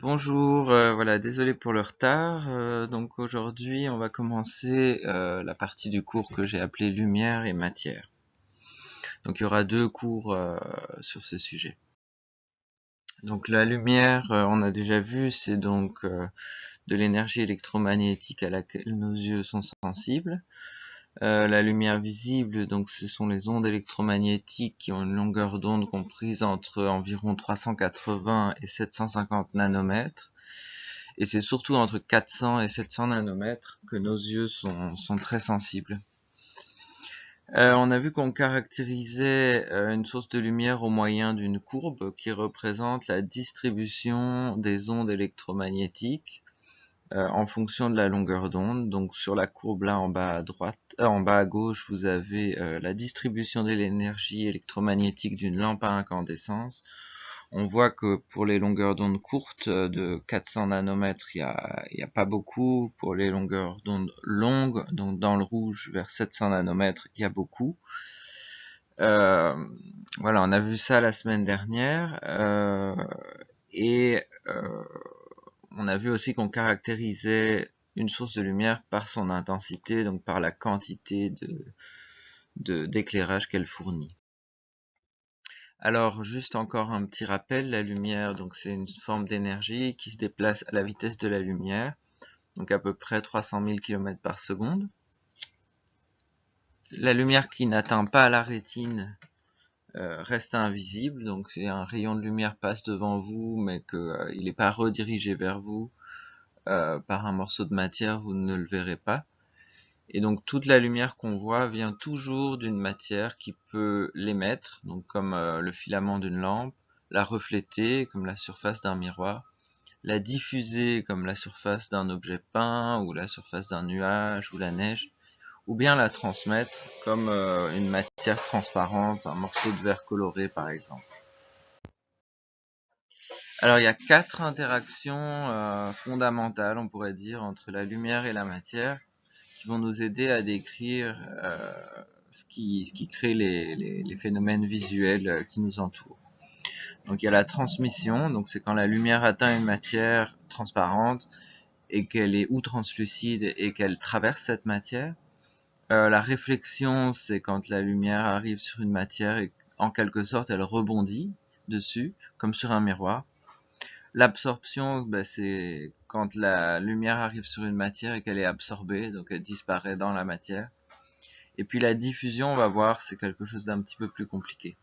Bonjour, voilà, désolé pour le retard. Donc aujourd'hui, on va commencer la partie du cours que j'ai appelé Lumière et matière. Donc il y aura deux cours sur ce sujet. Donc la lumière, on a déjà vu, c'est donc de l'énergie électromagnétique à laquelle nos yeux sont sensibles. La lumière visible, donc ce sont les ondes électromagnétiques qui ont une longueur d'onde comprise entre environ 380 et 750 nanomètres. Et c'est surtout entre 400 et 700 nanomètres que nos yeux sont très sensibles. On a vu qu'on caractérisait une source de lumière au moyen d'une courbe qui représente la distribution des ondes électromagnétiques en fonction de la longueur d'onde. Donc sur la courbe là en bas à droite, en bas à gauche, vous avez la distribution de l'énergie électromagnétique d'une lampe à incandescence. On voit que pour les longueurs d'onde courtes de 400 nanomètres, il y a pas beaucoup. Pour les longueurs d'onde longues, donc dans le rouge vers 700 nanomètres, il y a beaucoup. Euh, voilà, on a vu ça la semaine dernière. Et on a vu aussi qu'on caractérisait une source de lumière par son intensité, donc par la quantité d'éclairage qu'elle fournit. Alors, juste encore un petit rappel, la lumière, donc c'est une forme d'énergie qui se déplace à la vitesse de la lumière, donc à peu près 300 000 km par seconde. La lumière qui n'atteint pas la rétine reste invisible, donc c'est un rayon de lumière passe devant vous, mais qu'il n'est pas redirigé vers vous par un morceau de matière, vous ne le verrez pas. Et donc toute la lumière qu'on voit vient toujours d'une matière qui peut l'émettre, donc comme le filament d'une lampe, la refléter comme la surface d'un miroir, la diffuser comme la surface d'un objet peint ou la surface d'un nuage ou la neige, ou bien la transmettre comme une matière transparente, un morceau de verre coloré par exemple. Alors il y a quatre interactions fondamentales, on pourrait dire, entre la lumière et la matière, qui vont nous aider à décrire ce qui crée les phénomènes visuels qui nous entourent. Donc il y a la transmission, donc c'est quand la lumière atteint une matière transparente et qu'elle est ou translucide et qu'elle traverse cette matière. La réflexion, c'est quand la lumière arrive sur une matière et en quelque sorte elle rebondit dessus, comme sur un miroir. L'absorption, c'est quand la lumière arrive sur une matière et qu'elle est absorbée, donc elle disparaît dans la matière. Et puis la diffusion, on va voir, c'est quelque chose d'un petit peu plus compliqué.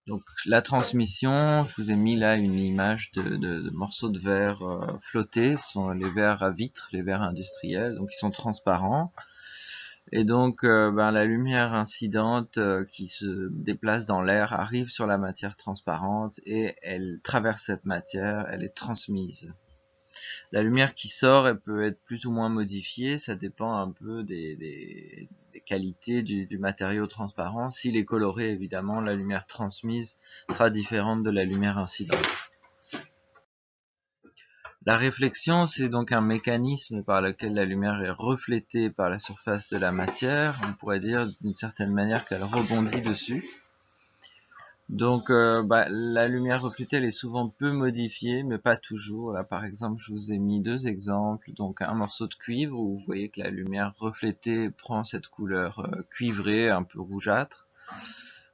Donc la transmission, je vous ai mis là une image de morceaux de verre flottés. Ce sont les verres à vitre, les verres industriels, donc ils sont transparents. Et donc la lumière incidente qui se déplace dans l'air arrive sur la matière transparente et elle traverse cette matière, elle est transmise. La lumière qui sort, elle peut être plus ou moins modifiée, ça dépend un peu des qualités du matériau transparent. S'il est coloré, évidemment, la lumière transmise sera différente de la lumière incidente. La réflexion, c'est donc un mécanisme par lequel la lumière est reflétée par la surface de la matière. On pourrait dire d'une certaine manière qu'elle rebondit dessus. Donc la lumière reflétée elle est souvent peu modifiée, mais pas toujours. Là par exemple je vous ai mis deux exemples. Donc un morceau de cuivre où vous voyez que la lumière reflétée prend cette couleur cuivrée, un peu rougeâtre.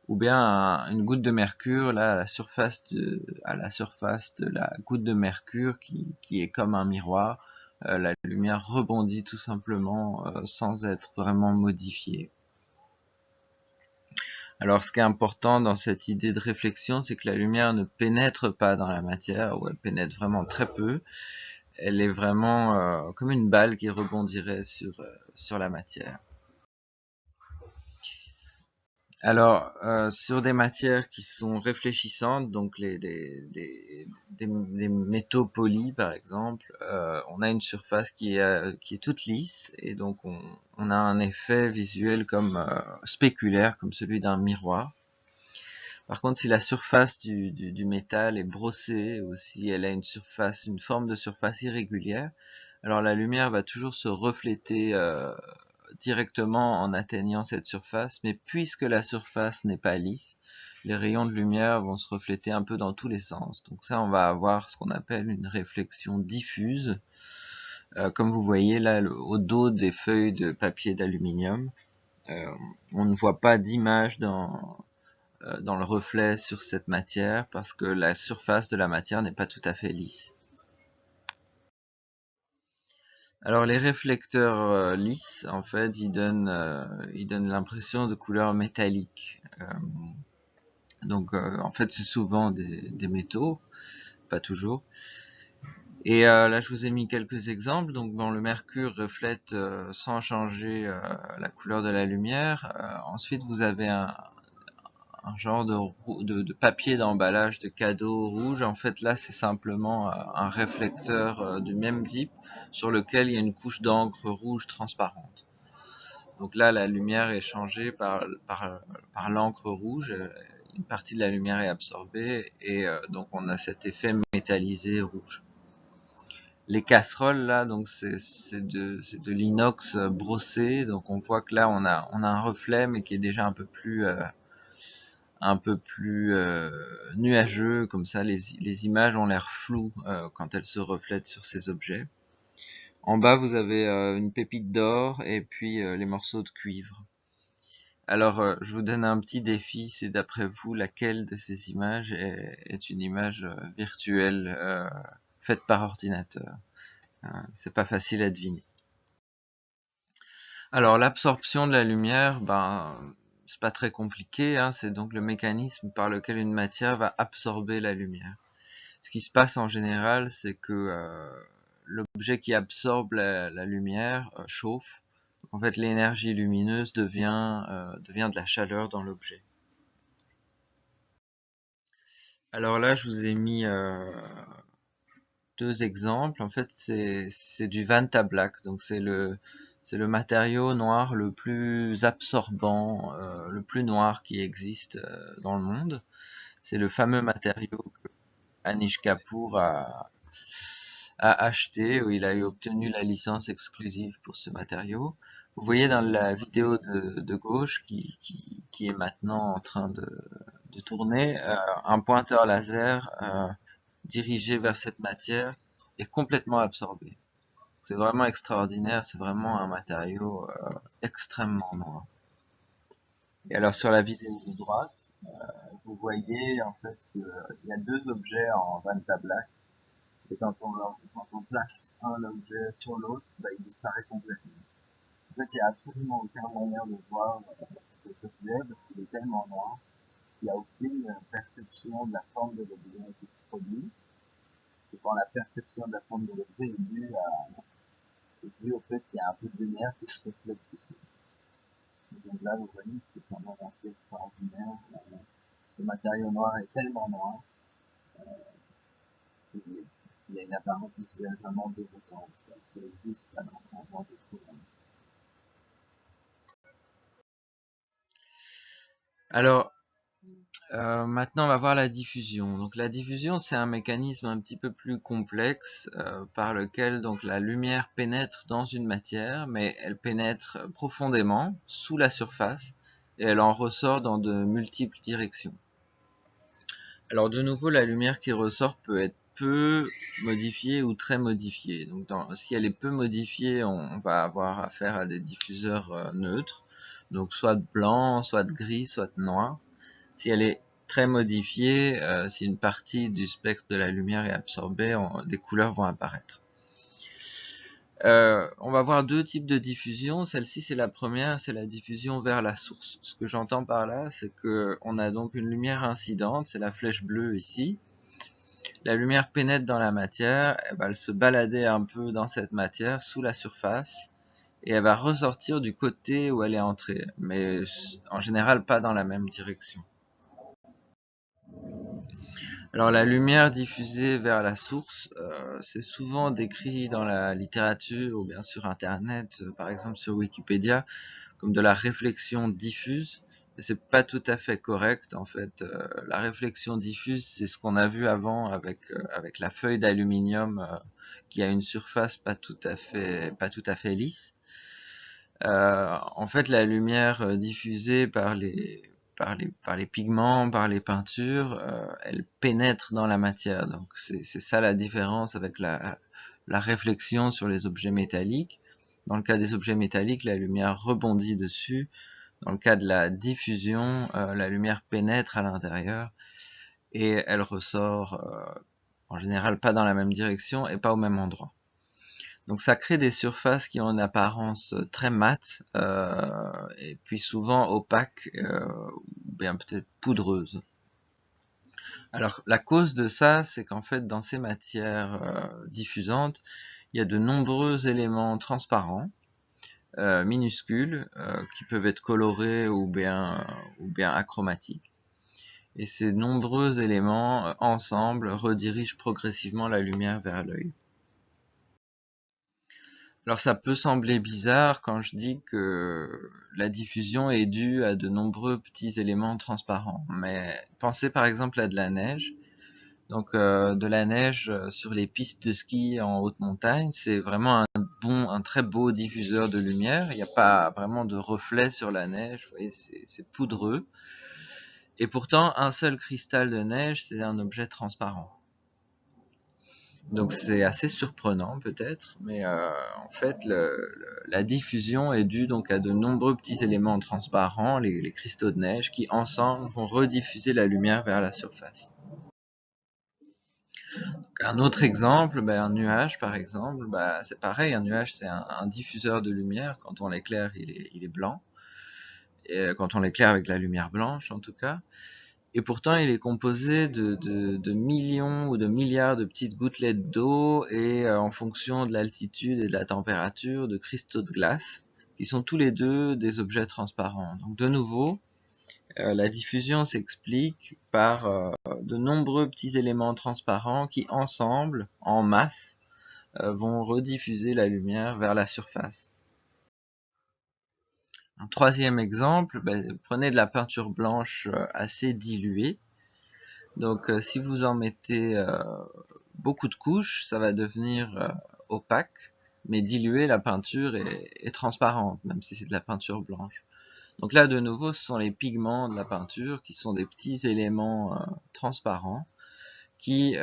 Ou bien une goutte de mercure, là à la surface de la goutte de mercure qui est comme un miroir. La lumière rebondit tout simplement sans être vraiment modifiée. Alors ce qui est important dans cette idée de réflexion, c'est que la lumière ne pénètre pas dans la matière, ou elle pénètre vraiment très peu. Elle est vraiment comme une balle qui rebondirait sur la matière. Alors sur des matières qui sont réfléchissantes, donc des métaux polis par exemple, on a une surface qui est toute lisse et donc on a un effet visuel comme spéculaire, comme celui d'un miroir. Par contre, si la surface du métal est brossée ou si elle a une forme de surface irrégulière, alors la lumière va toujours se refléter directement en atteignant cette surface, mais puisque la surface n'est pas lisse, les rayons de lumière vont se refléter un peu dans tous les sens. Donc ça, on va avoir ce qu'on appelle une réflexion diffuse. Comme vous voyez là, au dos des feuilles de papier d'aluminium, on ne voit pas d'image dans le reflet sur cette matière parce que la surface de la matière n'est pas tout à fait lisse. Alors les réflecteurs lisses, en fait, ils donnent l'impression de couleur métallique. Donc en fait, c'est souvent des métaux, pas toujours. Et là, je vous ai mis quelques exemples. Donc bon, le mercure reflète sans changer la couleur de la lumière. Ensuite, vous avez un genre de papier d'emballage de cadeau rouge. En fait, là, c'est simplement un réflecteur du même type sur lequel il y a une couche d'encre rouge transparente. Donc là, la lumière est changée par l'encre rouge. Une partie de la lumière est absorbée et donc on a cet effet métallisé rouge. Les casseroles là, donc c'est de l'inox brossé. Donc on voit que là on a un reflet mais qui est déjà un peu plus nuageux, comme ça les images ont l'air floues quand elles se reflètent sur ces objets. En bas vous avez une pépite d'or et puis les morceaux de cuivre. Alors je vous donne un petit défi, c'est d'après vous laquelle de ces images est une image virtuelle faite par ordinateur. C'est pas facile à deviner. Alors l'absorption de la lumière, c'est pas très compliqué, hein, c'est donc le mécanisme par lequel une matière va absorber la lumière. Ce qui se passe en général, c'est que l'objet qui absorbe la lumière chauffe. Donc, en fait, l'énergie lumineuse devient de la chaleur dans l'objet. Alors là, je vous ai mis deux exemples. En fait, c'est du Vantablack, donc c'est le matériau noir le plus absorbant, le plus noir qui existe dans le monde. C'est le fameux matériau que Anish Kapoor a acheté, où il a obtenu la licence exclusive pour ce matériau. Vous voyez dans la vidéo de gauche qui est maintenant en train de tourner, un pointeur laser dirigé vers cette matière est complètement absorbé. C'est vraiment extraordinaire, c'est vraiment un matériau extrêmement noir. Et alors sur la vidéo de droite, vous voyez en fait qu'il y a deux objets en Vantablack et quand on place un objet sur l'autre, il disparaît complètement. En fait, il n'y a absolument aucun moyen de voir cet objet parce qu'il est tellement noir qu'il n'y a aucune perception de la forme de l'objet qui se produit. Parce que quand la perception de la forme de l'objet est due au fait qu'il y a un peu de lumière qui se reflète dessus. Et donc là, vous voyez, c'est quand même assez extraordinaire. Ce matériau noir est tellement noir qu'il a une apparence visuelle vraiment déroutante. C'est juste un endroit de trouver. Alors, maintenant, on va voir la diffusion. Donc, la diffusion, c'est un mécanisme un petit peu plus complexe par lequel donc la lumière pénètre dans une matière, mais elle pénètre profondément sous la surface et elle en ressort dans de multiples directions. Alors, de nouveau, la lumière qui ressort peut être peu modifiée ou très modifiée. Donc, si elle est peu modifiée, on va avoir affaire à des diffuseurs neutres, donc soit de blanc, soit de gris, soit de noir. Si elle est très modifiée, si une partie du spectre de la lumière est absorbée, des couleurs vont apparaître. On va voir deux types de diffusion. Celle-ci, c'est la première, c'est la diffusion vers la source. Ce que j'entends par là, c'est que on a donc une lumière incidente, c'est la flèche bleue ici. La lumière pénètre dans la matière, elle va se balader un peu dans cette matière, sous la surface, et elle va ressortir du côté où elle est entrée, mais en général pas dans la même direction. Alors la lumière diffusée vers la source, c'est souvent décrit dans la littérature ou bien sur Internet, par exemple sur Wikipédia, comme de la réflexion diffuse. Mais c'est pas tout à fait correct en fait. La réflexion diffuse, c'est ce qu'on a vu avant avec la feuille d'aluminium qui a une surface pas tout à fait lisse. En fait, la lumière diffusée par les pigments, par les peintures, elle pénètre dans la matière. Donc c'est ça la différence avec la réflexion sur les objets métalliques. Dans le cas des objets métalliques, la lumière rebondit dessus. Dans le cas de la diffusion, la lumière pénètre à l'intérieur et elle ressort en général pas dans la même direction et pas au même endroit. Donc ça crée des surfaces qui ont une apparence très mate et puis souvent opaques ou bien peut-être poudreuses. Alors la cause de ça, c'est qu'en fait dans ces matières diffusantes, il y a de nombreux éléments transparents, minuscules, qui peuvent être colorés ou bien achromatiques. Et ces nombreux éléments ensemble redirigent progressivement la lumière vers l'œil. Alors ça peut sembler bizarre quand je dis que la diffusion est due à de nombreux petits éléments transparents, mais pensez par exemple à de la neige. Donc de la neige sur les pistes de ski en haute montagne, c'est vraiment un très beau diffuseur de lumière. Il n'y a pas vraiment de reflet sur la neige, vous voyez, c'est poudreux. Et pourtant, un seul cristal de neige, c'est un objet transparent. Donc c'est assez surprenant peut-être, mais en fait la diffusion est due donc à de nombreux petits éléments transparents, les cristaux de neige, qui ensemble vont rediffuser la lumière vers la surface. Donc, un autre exemple, un nuage par exemple, c'est pareil, un nuage c'est un diffuseur de lumière. Quand on l'éclaire, il est blanc, et quand on l'éclaire avec la lumière blanche en tout cas. Et pourtant, il est composé de millions ou de milliards de petites gouttelettes d'eau et en fonction de l'altitude et de la température, de cristaux de glace, qui sont tous les deux des objets transparents. Donc de nouveau, la diffusion s'explique par de nombreux petits éléments transparents qui ensemble, en masse, vont rediffuser la lumière vers la surface. Un troisième exemple, prenez de la peinture blanche assez diluée. Donc si vous en mettez beaucoup de couches, ça va devenir opaque, mais dilué, la peinture est transparente, même si c'est de la peinture blanche. Donc là, de nouveau, ce sont les pigments de la peinture qui sont des petits éléments transparents qui,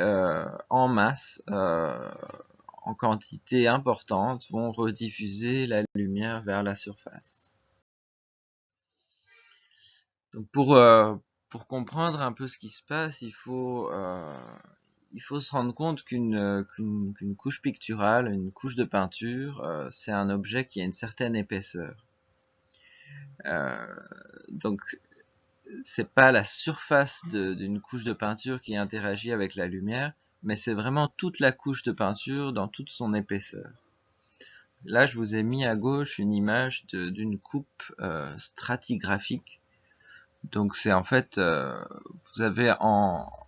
en masse, en quantité importante, vont rediffuser la lumière vers la surface. Donc pour comprendre un peu ce qui se passe, il faut se rendre compte qu'une couche picturale, une couche de peinture, c'est un objet qui a une certaine épaisseur. Donc c'est pas la surface d'une couche de peinture qui interagit avec la lumière, mais c'est vraiment toute la couche de peinture dans toute son épaisseur. Là, je vous ai mis à gauche une image d'une coupe stratigraphique. Donc c'est en fait, vous avez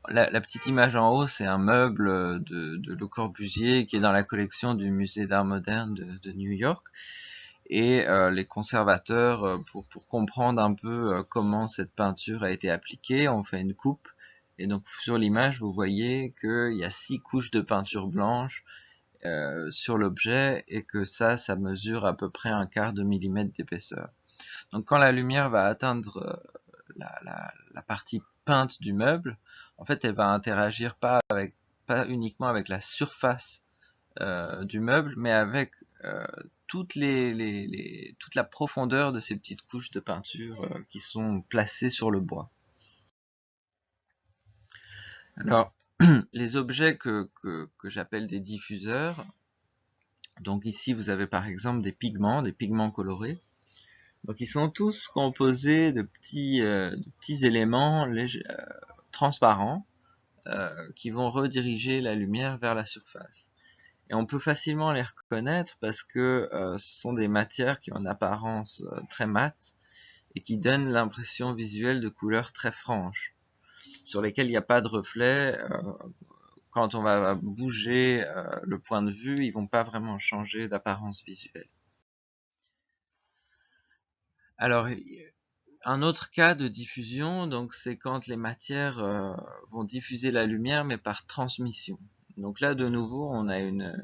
la petite image en haut, c'est un meuble de Le Corbusier qui est dans la collection du musée d'art moderne de New York. Et les conservateurs, pour comprendre un peu comment cette peinture a été appliquée, ont fait une coupe. Et donc sur l'image, vous voyez qu'il y a 6 couches de peinture blanche sur l'objet et que ça mesure à peu près 1/4 de millimètre d'épaisseur. Donc quand la lumière va atteindre la partie peinte du meuble, en fait elle va interagir pas uniquement avec la surface du meuble, mais avec toute la profondeur de ces petites couches de peinture qui sont placées sur le bois. Alors, les objets que j'appelle des diffuseurs, donc ici vous avez par exemple des pigments colorés. Donc ils sont tous composés de petits éléments transparents qui vont rediriger la lumière vers la surface. Et on peut facilement les reconnaître parce que ce sont des matières qui ont une apparence très mate et qui donnent l'impression visuelle de couleurs très franches, sur lesquelles il n'y a pas de reflet. Quand on va bouger le point de vue, ils vont pas vraiment changer d'apparence visuelle. Alors, un autre cas de diffusion, donc c'est quand les matières vont diffuser la lumière, mais par transmission. Donc là, de nouveau, on a une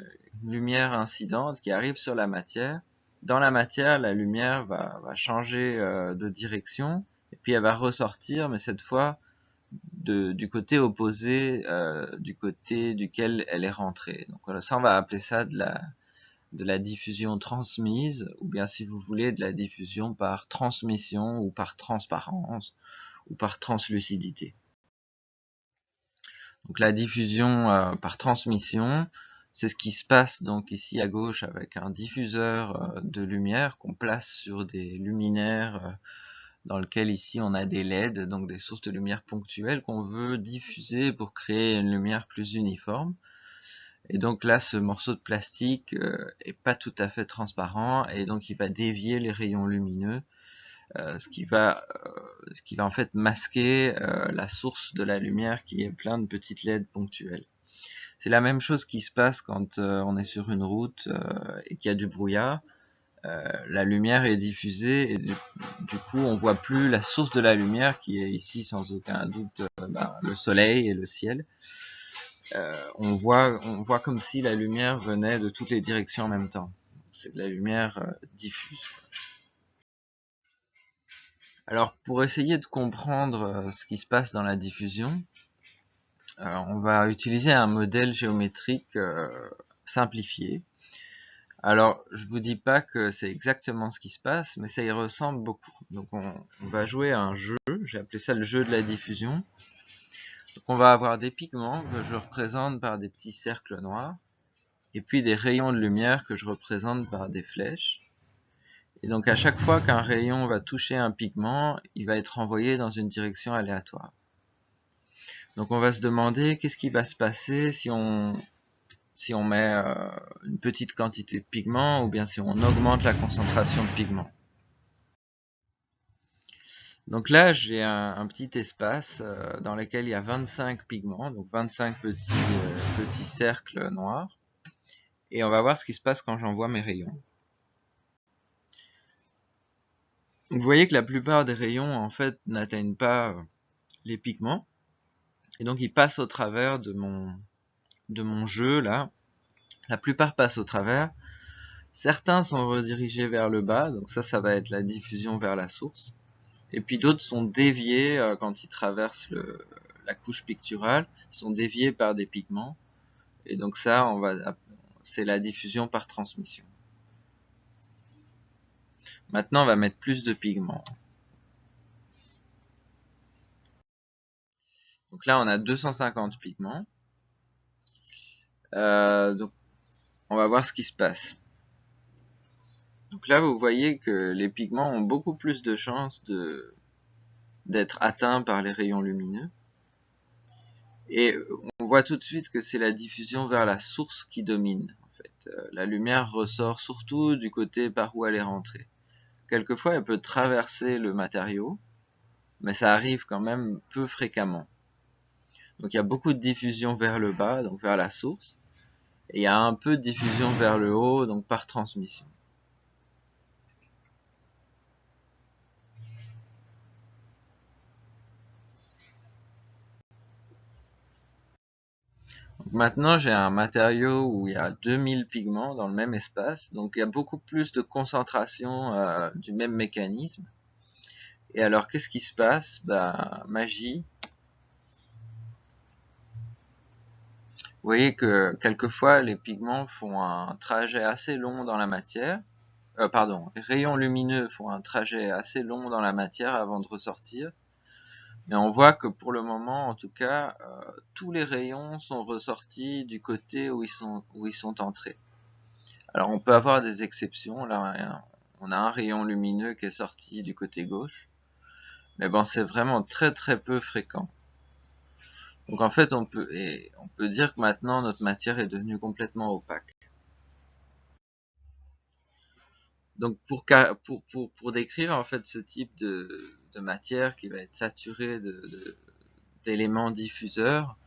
lumière incidente qui arrive sur la matière. Dans la matière, la lumière va changer de direction et puis elle va ressortir, mais cette fois du côté opposé, du côté duquel elle est rentrée. Donc voilà, ça on va appeler ça de la diffusion transmise, ou bien si vous voulez de la diffusion par transmission, ou par transparence, ou par translucidité. Donc la diffusion par transmission, c'est ce qui se passe donc ici à gauche avec un diffuseur de lumière qu'on place sur des luminaires dans lequel ici on a des LED, donc des sources de lumière ponctuelles qu'on veut diffuser pour créer une lumière plus uniforme. Et donc là, ce morceau de plastique est pas tout à fait transparent et donc il va dévier les rayons lumineux, ce qui va en fait masquer la source de la lumière qui est plein de petites LED ponctuelles. C'est la même chose qui se passe quand on est sur une route et qu'il y a du brouillard. La lumière est diffusée et du coup on voit plus la source de la lumière qui est ici sans aucun doute le soleil et le ciel. On voit comme si la lumière venait de toutes les directions en même temps. C'est de la lumière diffuse. Alors pour essayer de comprendre ce qui se passe dans la diffusion, on va utiliser un modèle géométrique simplifié. Alors, je vous dis pas que c'est exactement ce qui se passe, mais ça y ressemble beaucoup. Donc on va jouer à un jeu, j'ai appelé ça le jeu de la diffusion. Donc on va avoir des pigments que je représente par des petits cercles noirs, et puis des rayons de lumière que je représente par des flèches. Et donc à chaque fois qu'un rayon va toucher un pigment, il va être envoyé dans une direction aléatoire. Donc on va se demander qu'est-ce qui va se passer si on met une petite quantité de pigment ou bien si on augmente la concentration de pigment. Donc là, j'ai un petit espace dans lequel il y a 25 pigments, donc 25 petits cercles noirs. Et on va voir ce qui se passe quand j'envoie mes rayons. Donc vous voyez que la plupart des rayons, en fait, n'atteignent pas les pigments. Et donc ils passent au travers de mon jeu, là. La plupart passent au travers. Certains sont redirigés vers le bas, donc ça va être la diffusion vers la source. Et puis d'autres sont déviés quand ils traversent la couche picturale, ils sont déviés par des pigments. Et donc ça, c'est la diffusion par transmission. Maintenant, on va mettre plus de pigments. Donc là, on a 250 pigments. Donc, on va voir ce qui se passe. Donc là, vous voyez que les pigments ont beaucoup plus de chances d'être atteints par les rayons lumineux. Et on voit tout de suite que c'est la diffusion vers la source qui domine. En fait, la lumière ressort surtout du côté par où elle est rentrée. Quelquefois, elle peut traverser le matériau, mais ça arrive quand même peu fréquemment. Donc il y a beaucoup de diffusion vers le bas, donc vers la source, et il y a un peu de diffusion vers le haut, donc par transmission. Donc maintenant, j'ai un matériau où il y a 2000 pigments dans le même espace, donc il y a beaucoup plus de concentration du même mécanisme. Et alors, qu'est-ce qui se passe? Magie. Vous voyez que quelquefois, les pigments font un trajet assez long dans la matière. Les rayons lumineux font un trajet assez long dans la matière avant de ressortir. Mais on voit que pour le moment, en tout cas, tous les rayons sont ressortis du côté où ils sont entrés. Alors on peut avoir des exceptions. Là, on a un rayon lumineux qui est sorti du côté gauche. Mais bon, c'est vraiment très très peu fréquent. Donc en fait, on peut dire que maintenant notre matière est devenue complètement opaque. Donc pour décrire en fait ce type de matière qui va être saturée d'éléments diffuseurs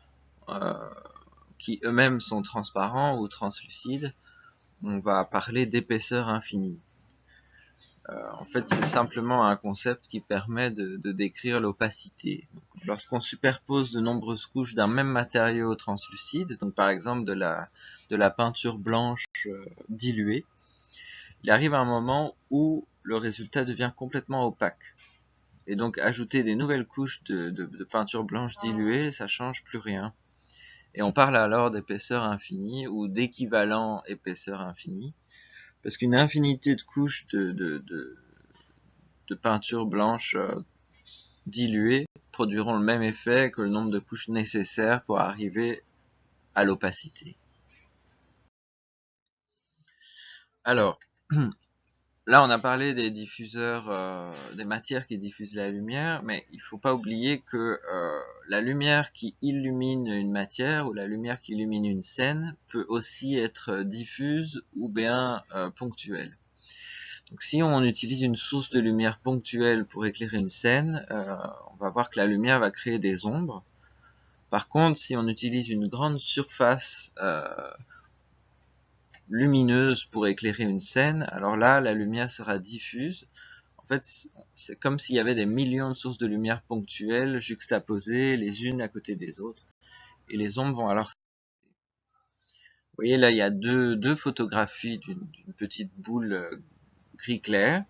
qui eux-mêmes sont transparents ou translucides, on va parler d'épaisseur infinie. En fait, c'est simplement un concept qui permet de décrire l'opacité. Lorsqu'on superpose de nombreuses couches d'un même matériau translucide, donc par exemple de la peinture blanche diluée, il arrive un moment où le résultat devient complètement opaque. et donc ajouter des nouvelles couches de peinture blanche diluée, ça change plus rien. Et on parle alors d'épaisseur infinie ou d'équivalent épaisseur infinie, parce qu'une infinité de couches de peinture blanche diluée produiront le même effet que le nombre de couches nécessaires pour arriver à l'opacité. Alors, là on a parlé des diffuseurs, des matières qui diffusent la lumière, mais il ne faut pas oublier que la lumière qui illumine une matière ou la lumière qui illumine une scène peut aussi être diffuse ou bien ponctuelle. Donc, si on utilise une source de lumière ponctuelle pour éclairer une scène, on va voir que la lumière va créer des ombres. Par contre, si on utilise une grande surface lumineuse pour éclairer une scène, alors là, la lumière sera diffuse. En fait, c'est comme s'il y avait des millions de sources de lumière ponctuelles juxtaposées les unes à côté des autres. Et les ombres vont alors... Vous voyez, là, il y a deux photographies d'une petite boule gris clair.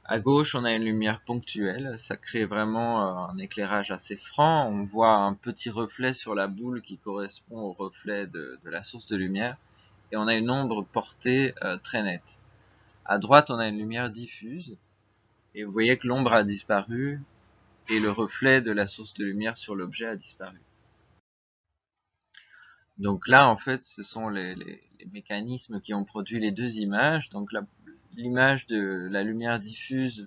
À gauche, on a une lumière ponctuelle, ça crée vraiment un éclairage assez franc. On voit un petit reflet sur la boule qui correspond au reflet de la source de lumière. Et on a une ombre portée très nette. À droite, on a une lumière diffuse. Et vous voyez que l'ombre a disparu et le reflet de la source de lumière sur l'objet a disparu. Donc là, en fait, ce sont les mécanismes qui ont produit les deux images. Donc l'image de la lumière diffuse,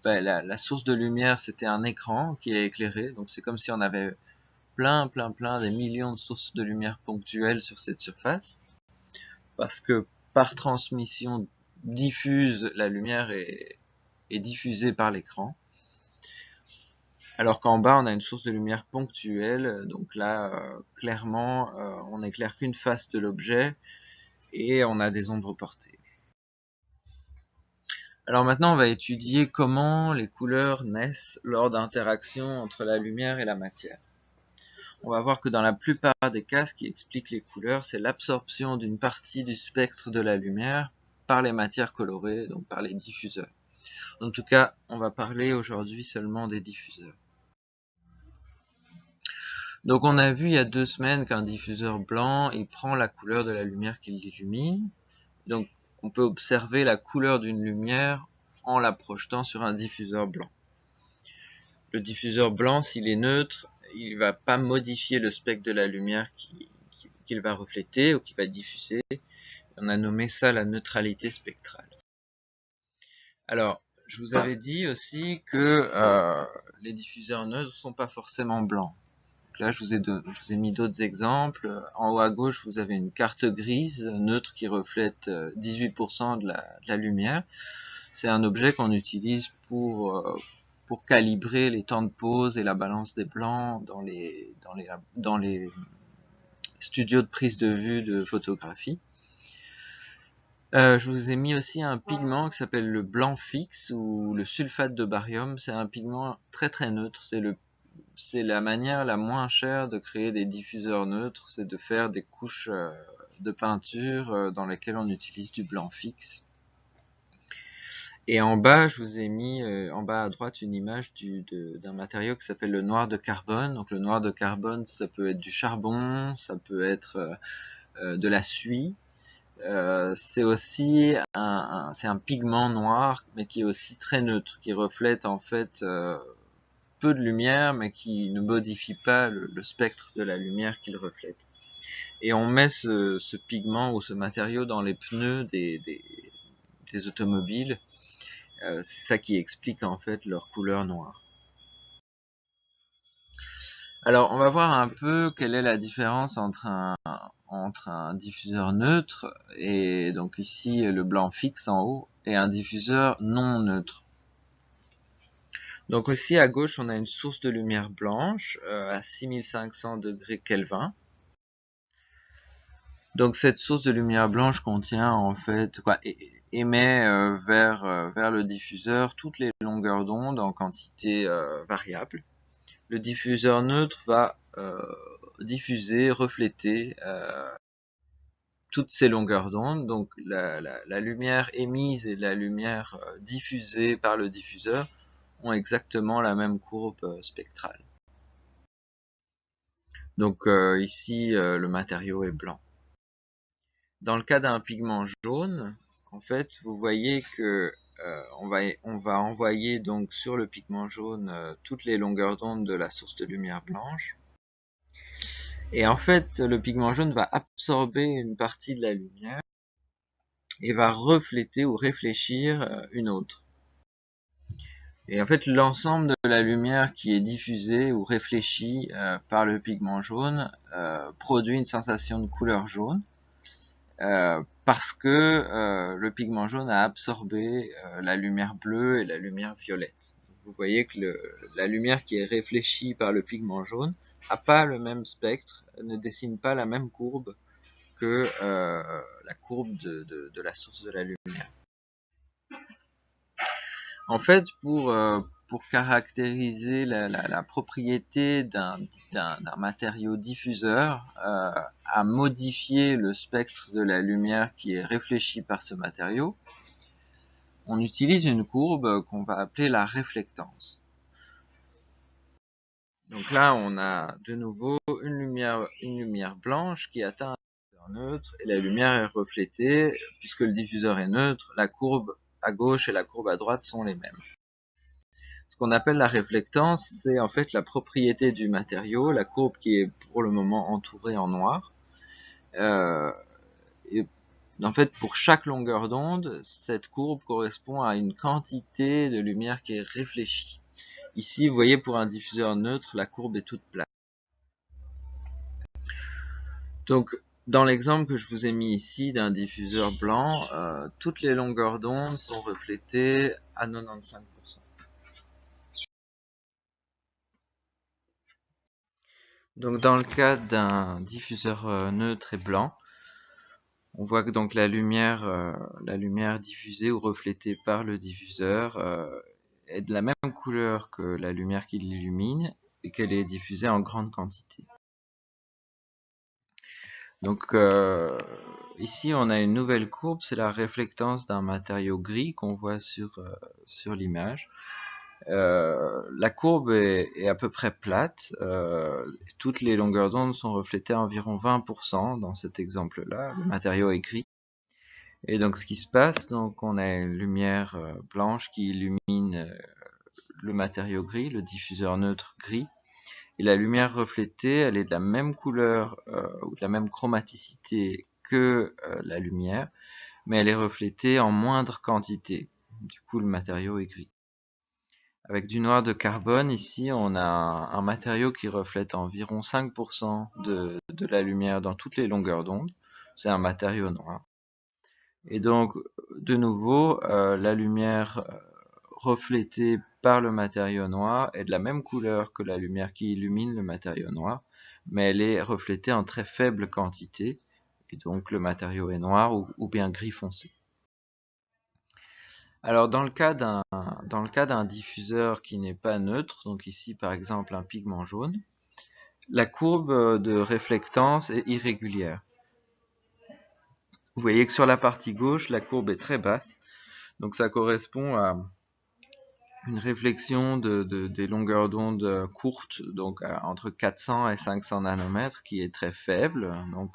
la source de lumière, c'était un écran qui est éclairé. Donc c'est comme si on avait plein des millions de sources de lumière ponctuelles sur cette surface. Parce que par transmission diffuse, la lumière est diffusée par l'écran. Alors qu'en bas, on a une source de lumière ponctuelle. Donc là, clairement, on n'éclaire qu'une face de l'objet et on a des ombres portées. Alors maintenant, on va étudier comment les couleurs naissent lors d'interactions entre la lumière et la matière. On va voir que dans la plupart des cas, ce qui explique les couleurs, c'est l'absorption d'une partie du spectre de la lumière par les matières colorées, donc par les diffuseurs. En tout cas, on va parler aujourd'hui seulement des diffuseurs. Donc on a vu il y a 2 semaines qu'un diffuseur blanc, il prend la couleur de la lumière qui l'illumine. Donc on peut observer la couleur d'une lumière en la projetant sur un diffuseur blanc. Le diffuseur blanc, s'il est neutre, il ne va pas modifier le spectre de la lumière qu'il va refléter ou qu'il va diffuser. On a nommé ça la neutralité spectrale. Alors, je vous avais dit aussi que les diffuseurs neutres ne sont pas forcément blancs. Donc là, je vous ai mis d'autres exemples. En haut à gauche, vous avez une carte grise neutre qui reflète 18% de la lumière. C'est un objet qu'on utilise pour calibrer les temps de pause et la balance des blancs dans les studios de prise de vue de photographie. Je vous ai mis aussi un pigment qui s'appelle le blanc fixe ou le sulfate de barium. C'est un pigment très neutre. C'est la manière la moins chère de créer des diffuseurs neutres, c'est de faire des couches de peinture dans lesquelles on utilise du blanc fixe. Et en bas, je vous ai mis en bas à droite une image d'un matériau qui s'appelle le noir de carbone. Donc le noir de carbone, ça peut être du charbon, ça peut être de la suie. C'est aussi c'est un pigment noir, mais qui est aussi très neutre, qui reflète en fait peu de lumière, mais qui ne modifie pas le spectre de la lumière qu'il reflète. Et on met ce pigment ou ce matériau dans les pneus des automobiles. C'est ça qui explique en fait leur couleur noire. Alors, on va voir un peu quelle est la différence entre un diffuseur neutre, et donc ici le blanc fixe en haut, et un diffuseur non neutre. Donc ici à gauche, on a une source de lumière blanche à 6500 degrés Kelvin. Donc cette source de lumière blanche contient en fait émet vers le diffuseur toutes les longueurs d'onde en quantité variable. Le diffuseur neutre va diffuser, refléter toutes ces longueurs d'onde. Donc la lumière émise et la lumière diffusée par le diffuseur, ont exactement la même courbe spectrale. Donc ici, le matériau est blanc. Dans le cas d'un pigment jaune, en fait, vous voyez que on va envoyer donc sur le pigment jaune toutes les longueurs d'onde de la source de lumière blanche. Et en fait, le pigment jaune va absorber une partie de la lumière et va refléter ou réfléchir une autre. Et en fait, l'ensemble de la lumière qui est diffusée ou réfléchie par le pigment jaune produit une sensation de couleur jaune. Parce que le pigment jaune a absorbé la lumière bleue et la lumière violette. Vous voyez que la lumière qui est réfléchie par le pigment jaune n'a pas le même spectre, ne dessine pas la même courbe que la courbe de la source de la lumière. En fait, pour caractériser la propriété d'un matériau diffuseur à modifier le spectre de la lumière qui est réfléchie par ce matériau, on utilise une courbe qu'on va appeler la réflectance. Donc là, on a de nouveau une lumière blanche qui atteint un diffuseur neutre et la lumière est reflétée. Puisque le diffuseur est neutre, la courbe à gauche et la courbe à droite sont les mêmes. Ce qu'on appelle la réflectance, c'est en fait la propriété du matériau, la courbe qui est pour le moment entourée en noir. Et en fait, pour chaque longueur d'onde, cette courbe correspond à une quantité de lumière qui est réfléchie. Ici, vous voyez, pour un diffuseur neutre, la courbe est toute plate. Donc, dans l'exemple que je vous ai mis ici d'un diffuseur blanc, toutes les longueurs d'onde sont reflétées à 95%. Donc dans le cas d'un diffuseur neutre et blanc, on voit que donc la lumière diffusée ou reflétée par le diffuseur est de la même couleur que la lumière qui l'illumine et qu'elle est diffusée en grande quantité. Donc ici on a une nouvelle courbe, c'est la réflectance d'un matériau gris qu'on voit sur l'image. La courbe est à peu près plate. Toutes les longueurs d'onde sont reflétées à environ 20% dans cet exemple-là. Le matériau est gris. Et donc ce qui se passe, donc on a une lumière blanche qui illumine le matériau gris, le diffuseur neutre gris. Et la lumière reflétée, elle est de la même couleur ou de la même chromaticité que la lumière, mais elle est reflétée en moindre quantité. Du coup, le matériau est gris. Avec du noir de carbone, ici, on a un matériau qui reflète environ 5% de la lumière dans toutes les longueurs d'onde. C'est un matériau noir. Et donc, de nouveau, la lumière reflétée par le matériau noir est de la même couleur que la lumière qui illumine le matériau noir, mais elle est reflétée en très faible quantité, et donc le matériau est noir ou bien gris foncé. Alors dans le cas d'un diffuseur qui n'est pas neutre, donc ici par exemple un pigment jaune, la courbe de réflectance est irrégulière. Vous voyez que sur la partie gauche, la courbe est très basse, donc ça correspond à une réflexion des longueurs d'onde courtes, donc entre 400 et 500 nanomètres, qui est très faible. Donc,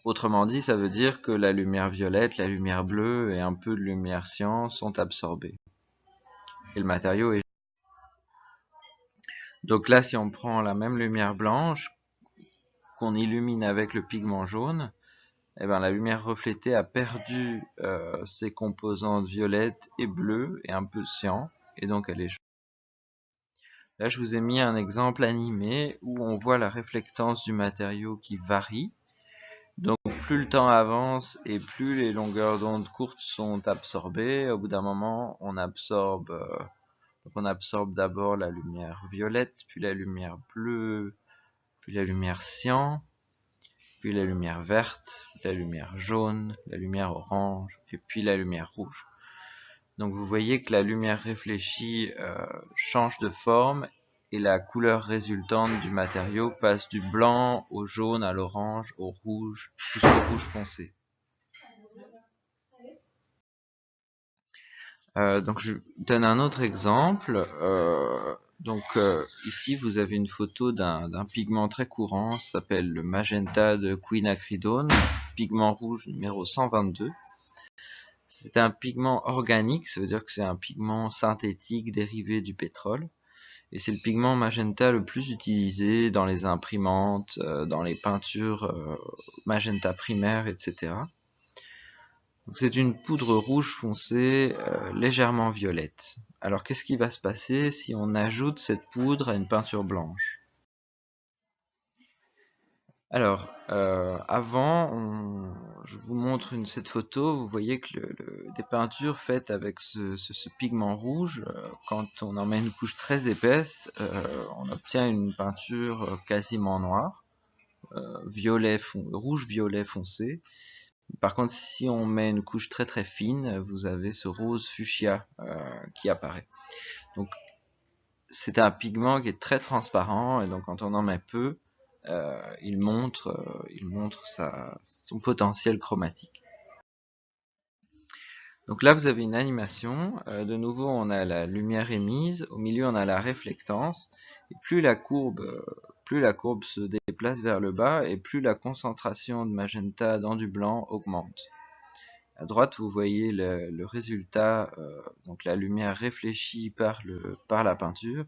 autrement dit, ça veut dire que la lumière violette, la lumière bleue et un peu de lumière cyan sont absorbées. Et le matériau est... Donc là, si on prend la même lumière blanche, qu'on illumine avec le pigment jaune, eh ben, la lumière reflétée a perdu ses composantes violettes et bleues et un peu cyan, et donc elle est jaune. Là, je vous ai mis un exemple animé où on voit la réflectance du matériau qui varie. Donc, plus le temps avance et plus les longueurs d'onde courtes sont absorbées. Au bout d'un moment, on absorbe d'abord la lumière violette, puis la lumière bleue, puis la lumière cyan, puis la lumière verte, la lumière jaune, la lumière orange, et puis la lumière rouge. Donc vous voyez que la lumière réfléchie change de forme et la couleur résultante du matériau passe du blanc au jaune, à l'orange, au rouge, jusqu'au rouge foncé. Donc je donne un autre exemple. Ici vous avez une photo d'un pigment très courant, ça s'appelle le magenta de quinacridone, pigment rouge numéro 122. C'est un pigment organique, ça veut dire que c'est un pigment synthétique dérivé du pétrole. Et c'est le pigment magenta le plus utilisé dans les imprimantes, dans les peintures magenta primaire, etc. Donc c'est une poudre rouge foncée légèrement violette. Alors qu'est-ce qui va se passer si on ajoute cette poudre à une peinture blanche? Alors, je vous montre cette photo, vous voyez que des peintures faites avec ce pigment rouge, quand on en met une couche très épaisse, on obtient une peinture quasiment noire, rouge-violet foncé. Par contre, si on met une couche très très fine, vous avez ce rose fuchsia qui apparaît. Donc, c'est un pigment qui est très transparent, et donc quand on en met peu, il montre son potentiel chromatique. Donc là, vous avez une animation. De nouveau, on a la lumière émise. Au milieu, on a la réflectance. Et plus la courbe se déplace vers le bas, et plus la concentration de magenta dans du blanc augmente. À droite, vous voyez le résultat, donc la lumière réfléchie par la peinture.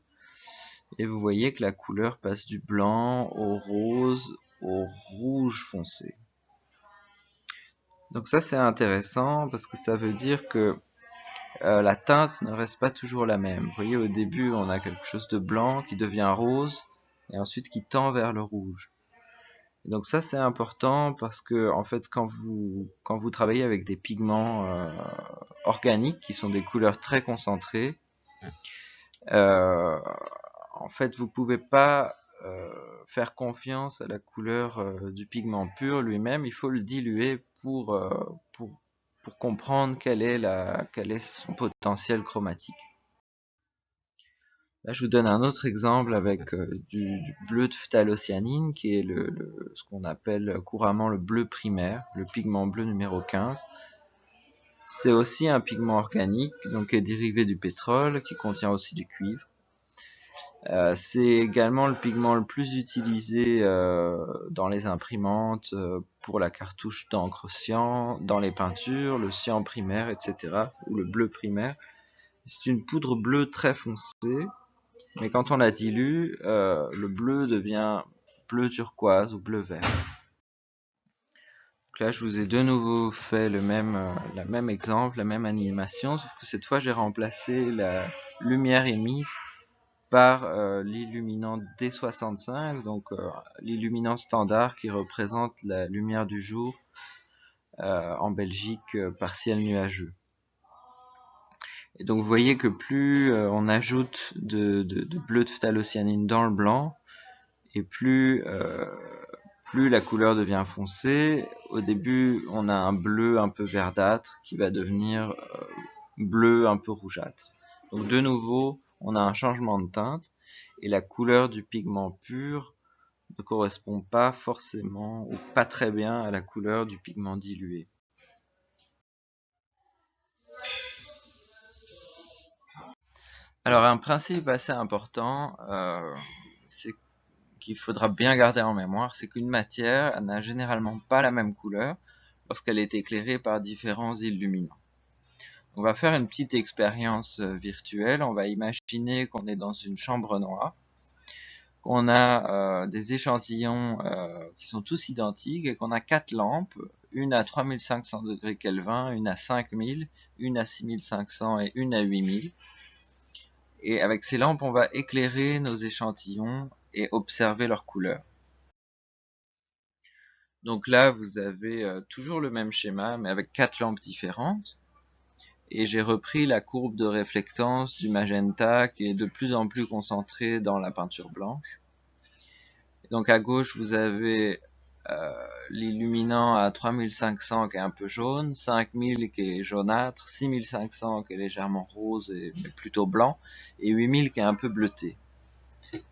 Et vous voyez que la couleur passe du blanc au rose, au rouge foncé. Donc ça c'est intéressant parce que ça veut dire que la teinte ne reste pas toujours la même. Vous voyez, au début on a quelque chose de blanc qui devient rose et ensuite qui tend vers le rouge. Et donc ça c'est important parce que en fait quand vous travaillez avec des pigments organiques qui sont des couleurs très concentrées, en fait vous pouvez pas faire confiance à la couleur du pigment pur lui-même, il faut le diluer pour comprendre quel est son potentiel chromatique. Là, je vous donne un autre exemple avec du bleu de phtalocyanine, qui est ce qu'on appelle couramment le bleu primaire, le pigment bleu numéro 15. C'est aussi un pigment organique, donc qui est dérivé du pétrole, qui contient aussi du cuivre. C'est également le pigment le plus utilisé dans les imprimantes, pour la cartouche d'encre cyan, dans les peintures, le cyan primaire, etc., ou le bleu primaire. C'est une poudre bleue très foncée, mais quand on la dilue, le bleu devient bleu turquoise ou bleu vert. Donc là, je vous ai de nouveau fait le même exemple, la même animation, sauf que cette fois, j'ai remplacé la lumière émise par l'illuminant D65, donc l'illuminant standard qui représente la lumière du jour en Belgique par ciel nuageux. Et donc vous voyez que plus on ajoute de bleu de phtalocyanine dans le blanc, et plus la couleur devient foncée. Au début, on a un bleu un peu verdâtre qui va devenir bleu un peu rougeâtre. Donc de nouveau, on a un changement de teinte. Et la couleur du pigment pur ne correspond pas forcément ou pas très bien à la couleur du pigment dilué. Alors un principe assez important, c'est qu'il faudra bien garder en mémoire, c'est qu'une matière n'a généralement pas la même couleur lorsqu'elle est éclairée par différents illuminants. On va faire une petite expérience virtuelle, on va imaginer qu'on est dans une chambre noire. On a des échantillons qui sont tous identiques et qu'on a 4 lampes, une à 3500 degrés Kelvin, une à 5000, une à 6500 et une à 8000. Et avec ces lampes, on va éclairer nos échantillons et observer leurs couleurs. Donc là, vous avez toujours le même schéma, mais avec 4 lampes différentes. Et j'ai repris la courbe de réflectance du magenta qui est de plus en plus concentrée dans la peinture blanche. Donc à gauche, vous avez l'illuminant à 3500 qui est un peu jaune, 5000 qui est jaunâtre, 6500 qui est légèrement rose mais plutôt blanc, et 8000 qui est un peu bleuté.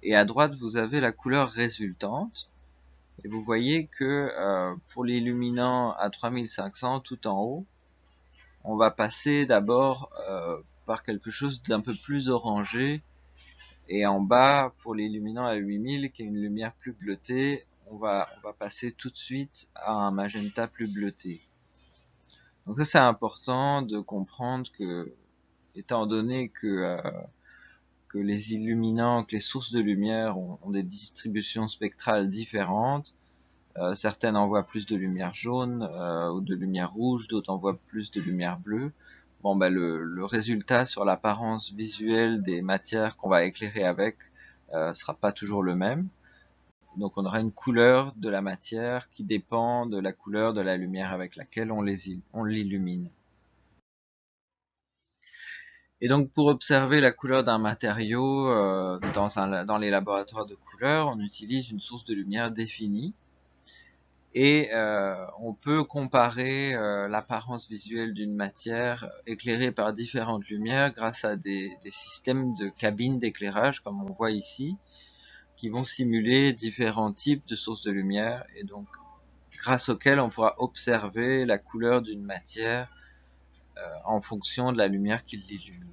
Et à droite, vous avez la couleur résultante. Et vous voyez que pour l'illuminant à 3500 tout en haut, on va passer d'abord par quelque chose d'un peu plus orangé, et en bas, pour l'illuminant à 8000, qui est une lumière plus bleutée, on va passer tout de suite à un magenta plus bleuté. Donc ça, c'est important de comprendre que, étant donné que les illuminants, que les sources de lumière ont des distributions spectrales différentes, certaines envoient plus de lumière jaune ou de lumière rouge, d'autres envoient plus de lumière bleue. Bon, ben le résultat sur l'apparence visuelle des matières qu'on va éclairer avec sera pas toujours le même. Donc on aura une couleur de la matière qui dépend de la couleur de la lumière avec laquelle on l'illumine. Et donc pour observer la couleur d'un matériau dans les laboratoires de couleurs, on utilise une source de lumière définie. Et on peut comparer l'apparence visuelle d'une matière éclairée par différentes lumières grâce à des systèmes de cabines d'éclairage, comme on voit ici, qui vont simuler différents types de sources de lumière, et donc grâce auxquelles on pourra observer la couleur d'une matière en fonction de la lumière qui l'illumine.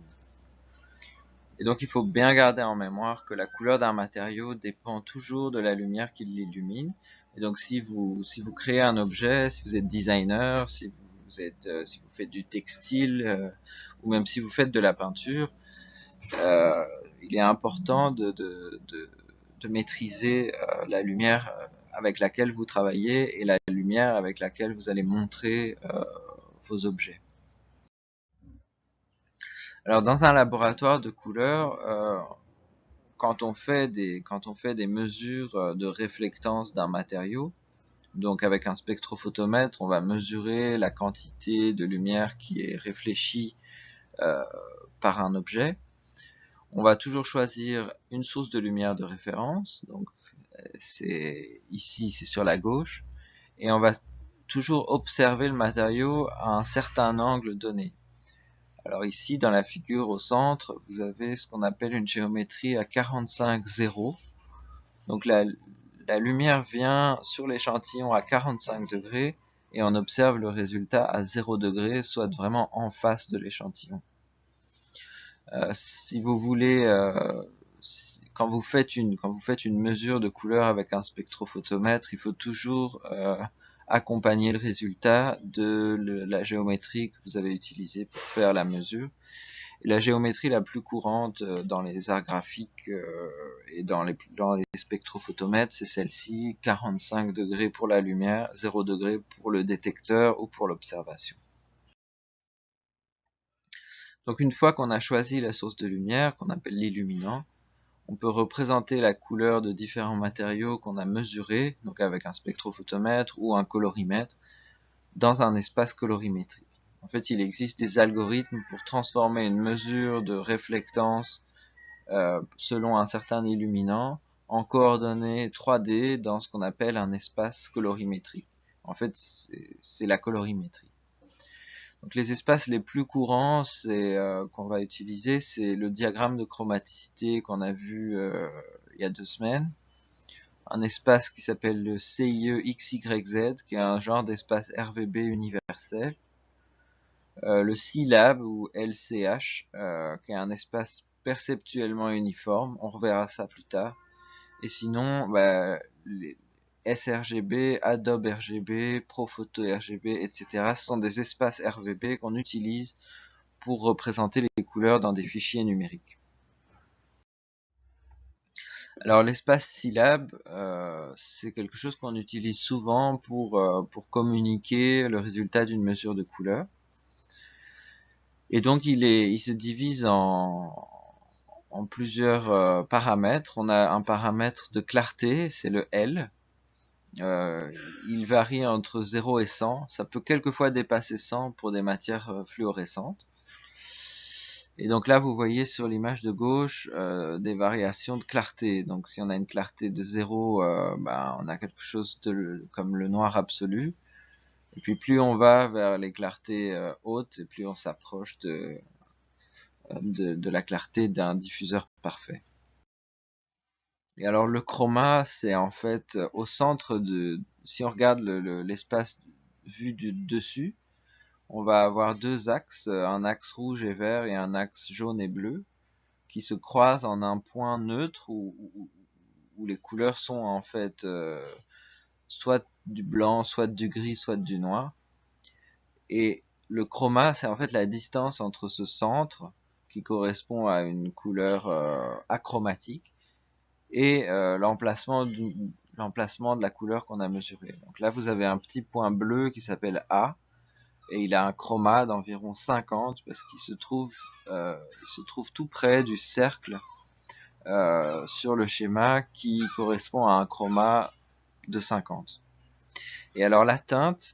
Et donc il faut bien garder en mémoire que la couleur d'un matériau dépend toujours de la lumière qui l'illumine. Et donc si vous créez un objet, si vous êtes designer, si vous faites du textile, ou même si vous faites de la peinture, il est important de maîtriser la lumière avec laquelle vous travaillez et la lumière avec laquelle vous allez montrer vos objets. Alors dans un laboratoire de couleurs, quand on fait des mesures de réflectance d'un matériau, donc avec un spectrophotomètre, on va mesurer la quantité de lumière qui est réfléchie par un objet. On va toujours choisir une source de lumière de référence, donc ici c'est sur la gauche, et on va toujours observer le matériau à un certain angle donné. Alors ici, dans la figure au centre, vous avez ce qu'on appelle une géométrie à 45,0. Donc la lumière vient sur l'échantillon à 45 degrés et on observe le résultat à 0 degré, soit vraiment en face de l'échantillon. Si vous voulez, quand vous faites une mesure de couleur avec un spectrophotomètre, il faut toujours accompagner le résultat de la géométrie que vous avez utilisée pour faire la mesure. Et la géométrie la plus courante dans les arts graphiques et dans les spectrophotomètres, c'est celle-ci, 45 degrés pour la lumière, 0 degré pour le détecteur ou pour l'observation. Donc une fois qu'on a choisi la source de lumière, qu'on appelle l'illuminant, on peut représenter la couleur de différents matériaux qu'on a mesurés, donc avec un spectrophotomètre ou un colorimètre, dans un espace colorimétrique. En fait, il existe des algorithmes pour transformer une mesure de réflectance selon un certain illuminant en coordonnées 3D dans ce qu'on appelle un espace colorimétrique. En fait, c'est la colorimétrie. Donc les espaces les plus courants qu'on va utiliser, c'est le diagramme de chromaticité qu'on a vu il y a 2 semaines. Un espace qui s'appelle le CIE XYZ, qui est un genre d'espace RVB universel. Le C-Lab ou LCH, qui est un espace perceptuellement uniforme. On reverra ça plus tard. Et sinon, les sRGB, Adobe RGB, Profoto RGB, etc. Ce sont des espaces RVB qu'on utilise pour représenter les couleurs dans des fichiers numériques. Alors l'espace Scilab, c'est quelque chose qu'on utilise souvent pour communiquer le résultat d'une mesure de couleur. Et donc il se divise en plusieurs paramètres. On a un paramètre de clarté, c'est le L. Il varie entre 0 et 100. Ça peut quelquefois dépasser 100 pour des matières fluorescentes. Et donc là, vous voyez sur l'image de gauche des variations de clarté. Donc si on a une clarté de 0, on a quelque chose comme le noir absolu. Et puis plus on va vers les clartés hautes, et plus on s'approche de la clarté d'un diffuseur parfait. Et alors le chroma, c'est en fait au centre si on regarde l'espace vu du dessus, on va avoir deux axes, un axe rouge et vert et un axe jaune et bleu, qui se croisent en un point neutre où les couleurs sont en fait soit du blanc, soit du gris, soit du noir. Et le chroma, c'est en fait la distance entre ce centre, qui correspond à une couleur achromatique, et l'emplacement de la couleur qu'on a mesurée. Donc là, vous avez un petit point bleu qui s'appelle A, et il a un chroma d'environ 50, parce qu'il se trouve tout près du cercle sur le schéma qui correspond à un chroma de 50. Et alors la teinte,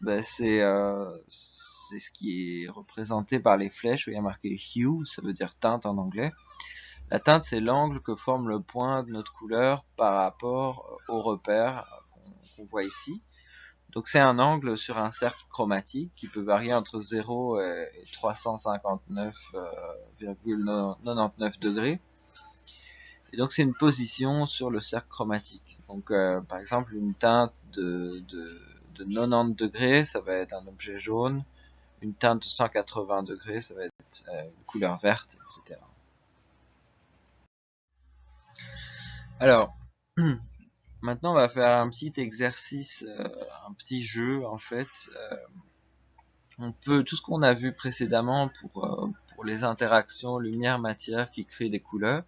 c'est ce qui est représenté par les flèches où il y a marqué hue, ça veut dire teinte en anglais. La teinte, c'est l'angle que forme le point de notre couleur par rapport au repère qu'on voit ici. Donc c'est un angle sur un cercle chromatique qui peut varier entre 0 et 359,99 degrés. Et donc c'est une position sur le cercle chromatique. Donc par exemple une teinte de 90 degrés, ça va être un objet jaune. Une teinte de 180 degrés, ça va être une couleur verte, etc. Alors, maintenant on va faire un petit exercice, un petit jeu en fait. On peut, tout ce qu'on a vu précédemment pour les interactions lumière-matière qui créent des couleurs,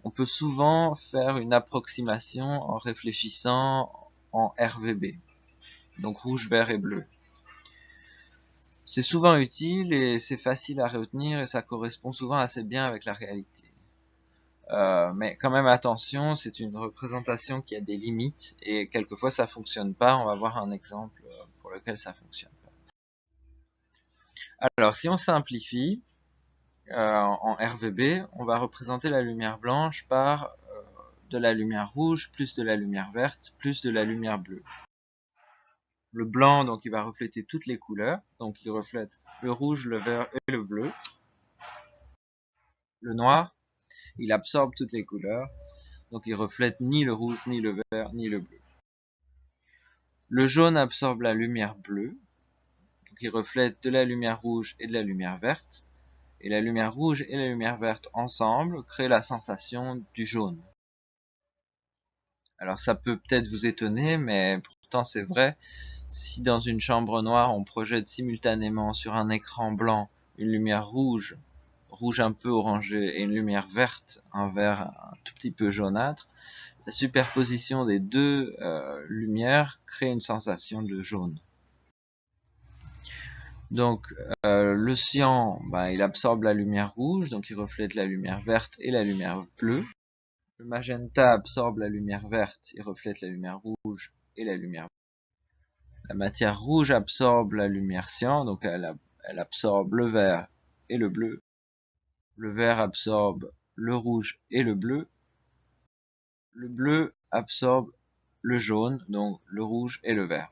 on peut souvent faire une approximation en réfléchissant en RVB, donc rouge, vert et bleu. C'est souvent utile et c'est facile à retenir et ça correspond souvent assez bien avec la réalité. Mais quand même attention, c'est une représentation qui a des limites et quelquefois ça fonctionne pas. On va voir un exemple pour lequel ça fonctionne pas. Alors si on simplifie en RVB, on va représenter la lumière blanche par de la lumière rouge, plus de la lumière verte, plus de la lumière bleue. Le blanc, donc il va refléter toutes les couleurs, donc il reflète le rouge, le vert et le bleu. Le noir, il absorbe toutes les couleurs, donc il reflète ni le rouge, ni le vert, ni le bleu. Le jaune absorbe la lumière bleue, donc il reflète de la lumière rouge et de la lumière verte. Et la lumière rouge et la lumière verte ensemble créent la sensation du jaune. Alors ça peut peut-être vous étonner, mais pourtant c'est vrai. Si dans une chambre noire on projette simultanément sur un écran blanc une lumière rouge, rouge un peu orangé, et une lumière verte, un vert un tout petit peu jaunâtre, la superposition des deux lumières crée une sensation de jaune. Donc le cyan, il absorbe la lumière rouge, donc il reflète la lumière verte et la lumière bleue. Le magenta absorbe la lumière verte, il reflète la lumière rouge et la lumière bleue. La matière rouge absorbe la lumière cyan, donc elle absorbe le vert et le bleu. Le vert absorbe le rouge et le bleu. Le bleu absorbe le jaune, donc le rouge et le vert.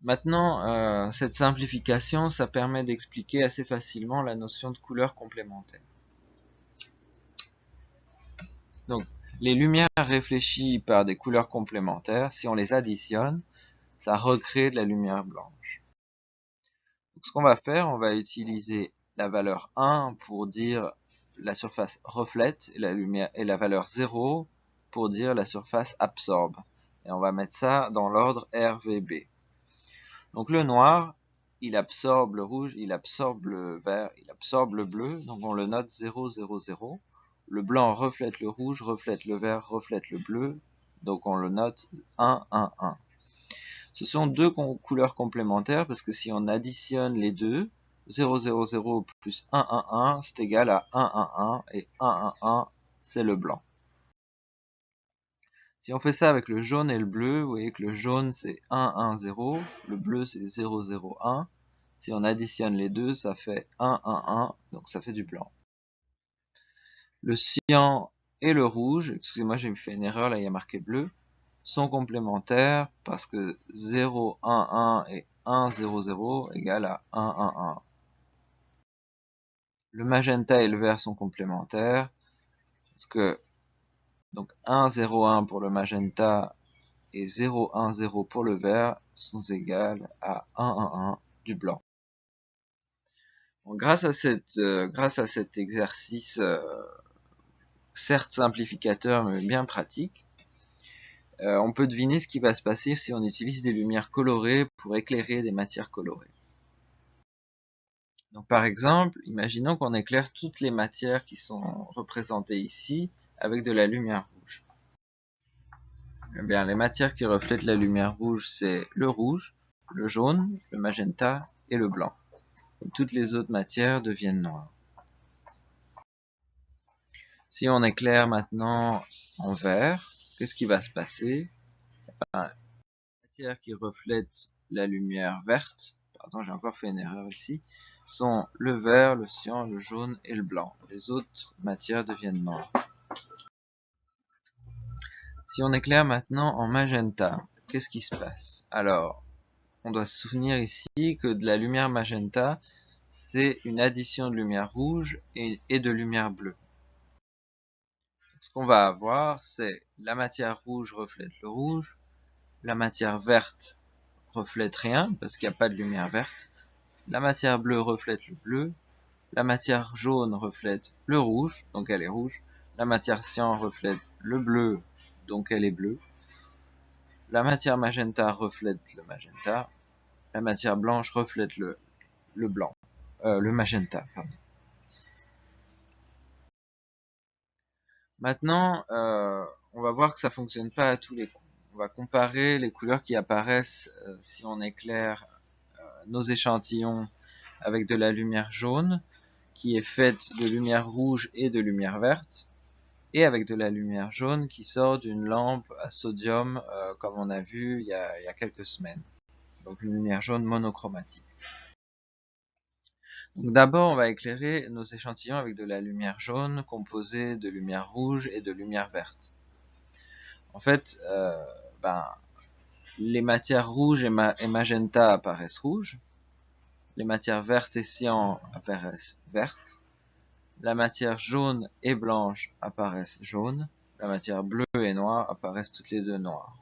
Maintenant, cette simplification, ça permet d'expliquer assez facilement la notion de couleur complémentaire. Donc, les lumières réfléchies par des couleurs complémentaires, si on les additionne, ça recrée de la lumière blanche. Donc, ce qu'on va faire, on va utiliser la valeur 1 pour dire la surface reflète et la valeur 0 pour dire la surface absorbe. Et on va mettre ça dans l'ordre RVB. Donc le noir, il absorbe le rouge, il absorbe le vert, il absorbe le bleu, donc on le note 0, 0, 0. Le blanc reflète le rouge, reflète le vert, reflète le bleu, donc on le note 1, 1, 1. Ce sont deux couleurs complémentaires parce que si on additionne les deux, 0, 0, 0 plus 1, 1, 1, c'est égal à 1, 1, 1, et 1, 1, 1, c'est le blanc. Si on fait ça avec le jaune et le bleu, vous voyez que le jaune c'est 1, 1, 0, le bleu c'est 0, 0, 1. Si on additionne les deux, ça fait 1, 1, 1, donc ça fait du blanc. Le cyan et le rouge, excusez-moi j'ai fait une erreur, là il y a marqué bleu, sont complémentaires parce que 0, 1, 1 et 1, 0, 0 égale à 1, 1, 1. Le magenta et le vert sont complémentaires parce que donc 1, 0, 1 pour le magenta et 0, 1, 0 pour le vert sont égales à 1, 1, 1 du blanc. Donc, grâce à cet exercice, certes simplificateur mais bien pratique, on peut deviner ce qui va se passer si on utilise des lumières colorées pour éclairer des matières colorées. Donc par exemple, imaginons qu'on éclaire toutes les matières qui sont représentées ici avec de la lumière rouge. Eh bien, les matières qui reflètent la lumière rouge, c'est le rouge, le jaune, le magenta et le blanc. Et toutes les autres matières deviennent noires. Si on éclaire maintenant en vert, qu'est-ce qui va se passer? Les matières qui reflètent la lumière verte, pardon, j'ai encore fait une erreur ici, sont le vert, le cyan, le jaune et le blanc. Les autres matières deviennent noires. Si on éclaire maintenant en magenta, qu'est-ce qui se passe? Alors, on doit se souvenir ici que de la lumière magenta, c'est une addition de lumière rouge et de lumière bleue. Ce qu'on va avoir, c'est la matière rouge reflète le rouge, la matière verte reflète rien parce qu'il n'y a pas de lumière verte, la matière bleue reflète le bleu, la matière jaune reflète le rouge, donc elle est rouge, la matière cyan reflète le bleu, donc elle est bleue, la matière magenta reflète le magenta, la matière blanche reflète le blanc, le magenta, pardon. Maintenant, on va voir que ça fonctionne pas à tous les coups. On va comparer les couleurs qui apparaissent si on éclaire nos échantillons avec de la lumière jaune, qui est faite de lumière rouge et de lumière verte, et avec de la lumière jaune qui sort d'une lampe à sodium, comme on a vu il y a quelques semaines. Donc une lumière jaune monochromatique. Donc d'abord, on va éclairer nos échantillons avec de la lumière jaune composée de lumière rouge et de lumière verte. En fait, les matières rouges et magenta apparaissent rouges, les matières vertes et cyan apparaissent vertes, la matière jaune et blanche apparaissent jaunes, la matière bleue et noire apparaissent toutes les deux noires.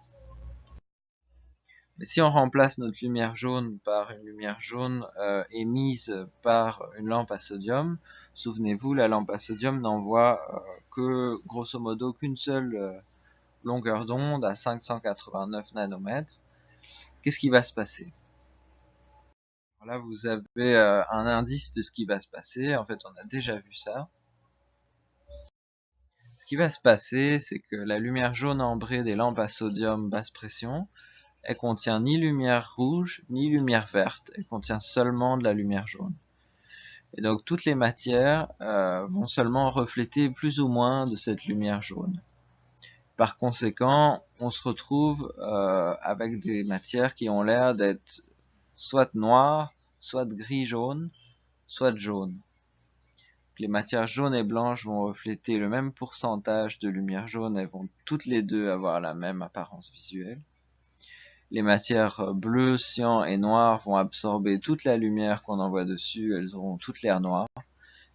Mais si on remplace notre lumière jaune par une lumière jaune émise par une lampe à sodium, souvenez-vous, la lampe à sodium n'envoie que grosso modo qu'une seule longueur d'onde à 589 nanomètres. Qu'est-ce qui va se passer? Là, vous avez un indice de ce qui va se passer. En fait, on a déjà vu ça. Ce qui va se passer, c'est que la lumière jaune ambrée des lampes à sodium basse pression, elle contient ni lumière rouge ni lumière verte. Elle contient seulement de la lumière jaune. Et donc toutes les matières vont seulement refléter plus ou moins de cette lumière jaune. Par conséquent, on se retrouve avec des matières qui ont l'air d'être soit noires, soit gris-jaune, soit jaune. Les matières jaunes et blanches vont refléter le même pourcentage de lumière jaune, elles vont toutes les deux avoir la même apparence visuelle. Les matières bleues, cyan et noires vont absorber toute la lumière qu'on envoie dessus, elles auront toutes l'air noires.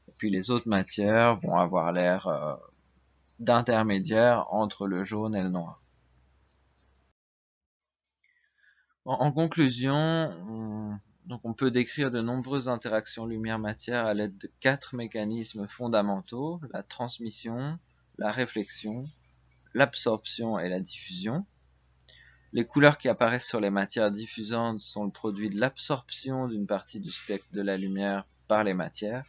Et puis les autres matières vont avoir l'air d'intermédiaire entre le jaune et le noir. En conclusion, on peut décrire de nombreuses interactions lumière-matière à l'aide de 4 mécanismes fondamentaux: la transmission, la réflexion, l'absorption et la diffusion. Les couleurs qui apparaissent sur les matières diffusantes sont le produit de l'absorption d'une partie du spectre de la lumière par les matières.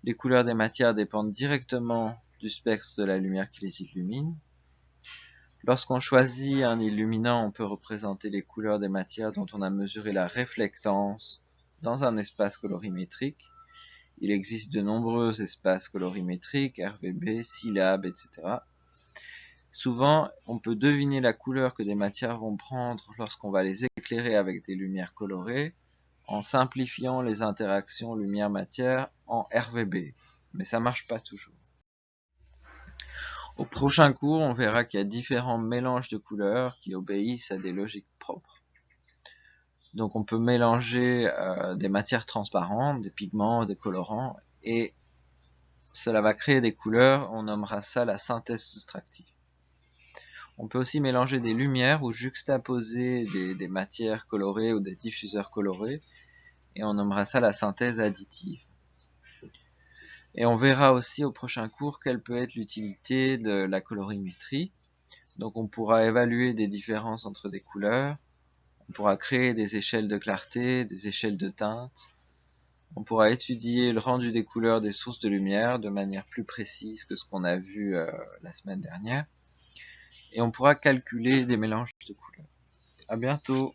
Les couleurs des matières dépendent directement du spectre de la lumière qui les illumine. Lorsqu'on choisit un illuminant, on peut représenter les couleurs des matières dont on a mesuré la réflectance dans un espace colorimétrique. Il existe de nombreux espaces colorimétriques, RVB, SILAB, etc. Souvent, on peut deviner la couleur que des matières vont prendre lorsqu'on va les éclairer avec des lumières colorées, en simplifiant les interactions lumière-matière en RVB. Mais ça marche pas toujours. Au prochain cours, on verra qu'il y a différents mélanges de couleurs qui obéissent à des logiques propres. Donc on peut mélanger des matières transparentes, des pigments, des colorants, et cela va créer des couleurs. On nommera ça la synthèse soustractive. On peut aussi mélanger des lumières ou juxtaposer des matières colorées ou des diffuseurs colorés, et on nommera ça la synthèse additive. Et on verra aussi au prochain cours quelle peut être l'utilité de la colorimétrie. Donc on pourra évaluer des différences entre des couleurs, on pourra créer des échelles de clarté, des échelles de teinte, on pourra étudier le rendu des couleurs des sources de lumière de manière plus précise que ce qu'on a vu la semaine dernière, et on pourra calculer des mélanges de couleurs. À bientôt!